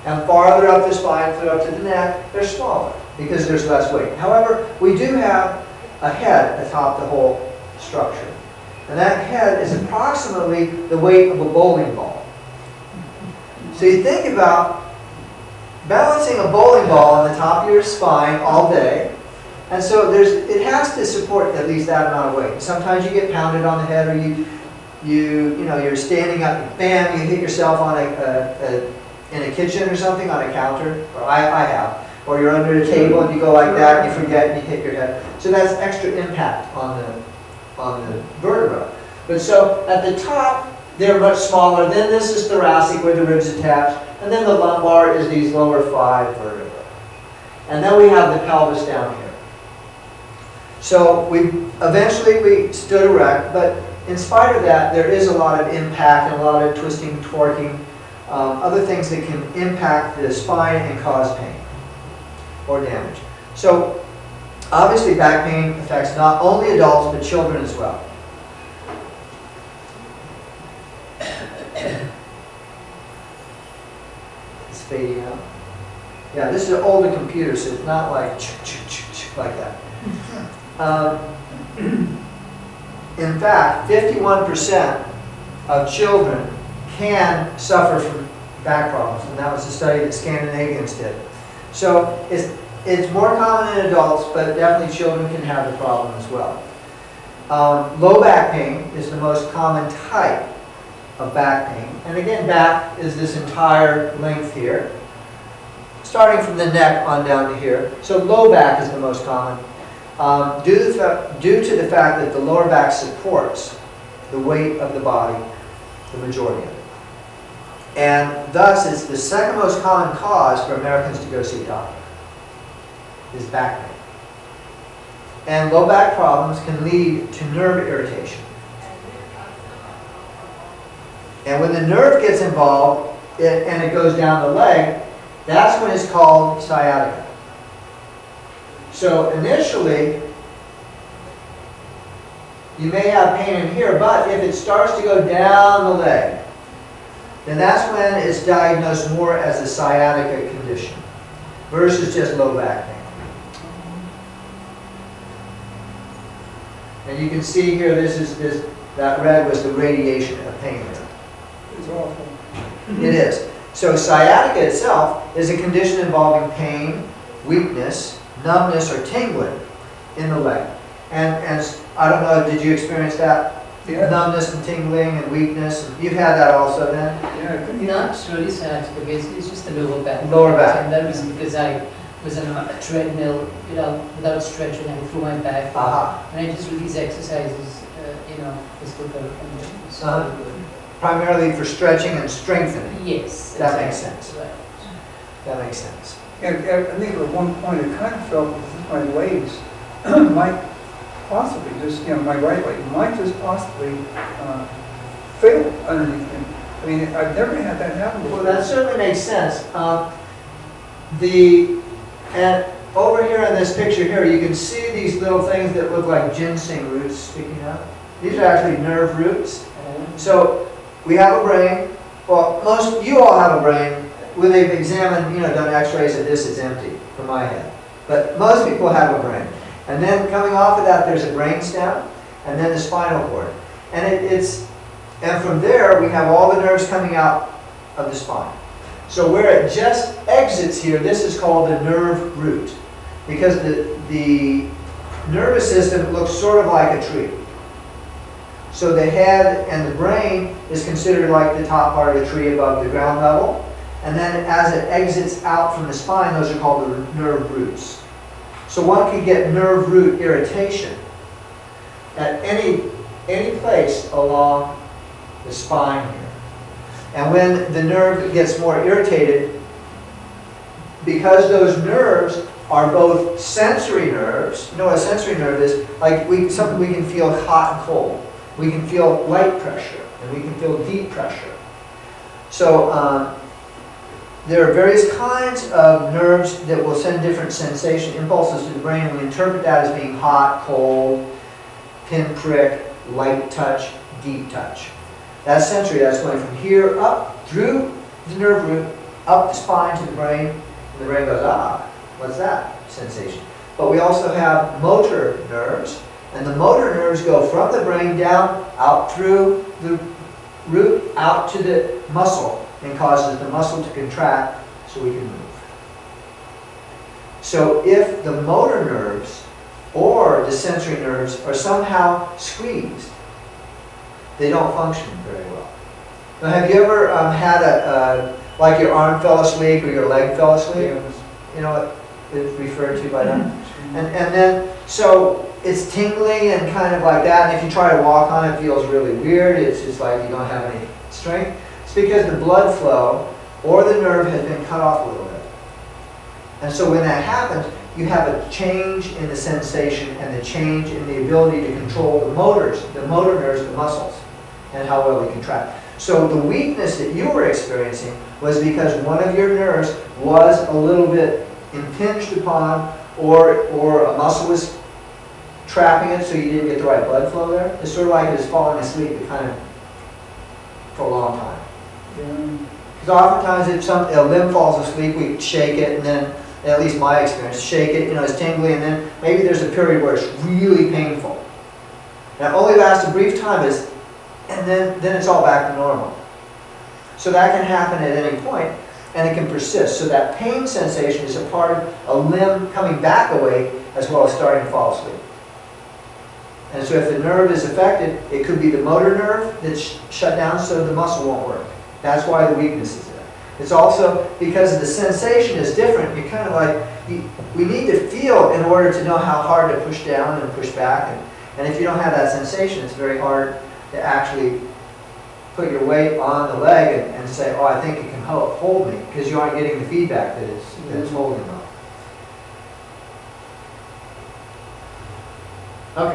And farther up the spine, clear up to the neck, they're smaller because there's less weight. However, we do have a head atop the whole structure. And that head is approximately the weight of a bowling ball. So you think about balancing a bowling ball on the top of your spine all day. And so it has to support at least that amount of weight. Sometimes you get pounded on the head, or you're standing up, bam, you hit yourself on in a kitchen or something on a counter, or I have. Or you're under a table and you go like that and you forget and you hit your head. So that's extra impact on the vertebra. But so at the top, they're much smaller. Then this is thoracic where the ribs attach. And then the lumbar is these lower 5 vertebrae. And then we have the pelvis down here. So eventually we stood erect, but in spite of that, there is a lot of impact and a lot of twisting, torquing, other things that can impact the spine and cause pain or damage. So obviously back pain affects not only adults but children as well. It's fading out. Yeah, this is an older computer, so it's not like like that. In fact, 51% of children can suffer from back problems, and that was a study that Scandinavians did. So it's more common in adults, but definitely children can have the problem as well. Low back pain is the most common type of back pain. And again, back is this entire length here, starting from the neck on down to here. So low back is the most common, due to the fact that the lower back supports the weight of the body, the majority of it. And thus, it's the second most common cause for Americans to go see a doctor, is back pain. And low back problems can lead to nerve irritation. And when the nerve gets involved and it goes down the leg, that's when it's called sciatica. So initially, you may have pain in here, but if it starts to go down the leg, then that's when it's diagnosed more as a sciatica condition versus just low back pain. And you can see here, that red was the radiation of pain there. It's awful. It is. So sciatica itself is a condition involving pain, weakness, numbness, or tingling in the leg. And I don't know, did you experience that? Yeah. Numbness and tingling and weakness. You've had that also then? Yeah. Not really sciatica, basically it's just the lower back. Lower back. And that was because I was on a treadmill, without stretching, I threw my back. And I just do these exercises, physical therapy. So Primarily for stretching and strengthening. yes. That exactly. makes sense. Right. That makes sense. And I think at one point I kind of felt as if my legs might possibly just, my right leg might just possibly fail underneath me. I mean, I've never had that happen before. Well, that certainly makes sense. And over here in this picture here, you can see these little things that look like ginseng roots sticking out. These are actually nerve roots. So we have a brain. Well, you all have a brain. When they've examined, done x-rays of this, it's empty from my head. But most people have a brain. And then coming off of that, there's a brain stem, and then the spinal cord. And from there, we have all the nerves coming out of the spine. So where it just exits here, this is called the nerve root, because the nervous system looks sort of like a tree. So the head and the brain is considered like the top part of the tree above the ground level. And then as it exits out from the spine, those are called the nerve roots. So one can get nerve root irritation at any place along the spine here. And when the nerve gets more irritated, because those nerves are both sensory nerves, you know what a sensory nerve is? Like something we can feel hot and cold. We can feel light pressure, and we can feel deep pressure. So there are various kinds of nerves that will send different sensation impulses to the brain, and we interpret that as being hot, cold, pinprick, light touch, deep touch. That's sensory. That's going from here up through the nerve root up the spine to the brain, and the brain goes, ah, what's that sensation? But we also have motor nerves, and the motor nerves go from the brain down, out through the root, out to the muscle, and causes the muscle to contract so we can move. So if the motor nerves or the sensory nerves are somehow squeezed, they don't function very well. Now, have you ever had like your arm fell asleep or your leg fell asleep? You know what it's referred to by that? And then, so it's tingling and kind of like that, and if you try to walk on it, it feels really weird. It's just like you don't have any strength. It's because the blood flow or the nerve has been cut off a little bit. And so when that happens, you have a change in the sensation and the change in the ability to control the motor nerves, the muscles, and how well they contract. So the weakness that you were experiencing was because one of your nerves was a little bit impinged upon, or a muscle was trapping it so you didn't get the right blood flow there. It's sort of like it was falling asleep for a long time. Because oftentimes if a limb falls asleep, we shake it, and then, at least my experience, shake it, it's tingly, and then maybe there's a period where it's really painful. And it only lasts a brief time, and then it's all back to normal. So that can happen at any point, and it can persist. So that pain sensation is a part of a limb coming back away as well as starting to fall asleep. And so if the nerve is affected, it could be the motor nerve that's shut down so the muscle won't work. That's why the weakness is there. It's also because the sensation is different. You're kind of like, we need to feel in order to know how hard to push down and push back. And if you don't have that sensation, it's very hard to actually put your weight on the leg and say, oh, I think it can hold me, because you aren't getting the feedback that it's holding on.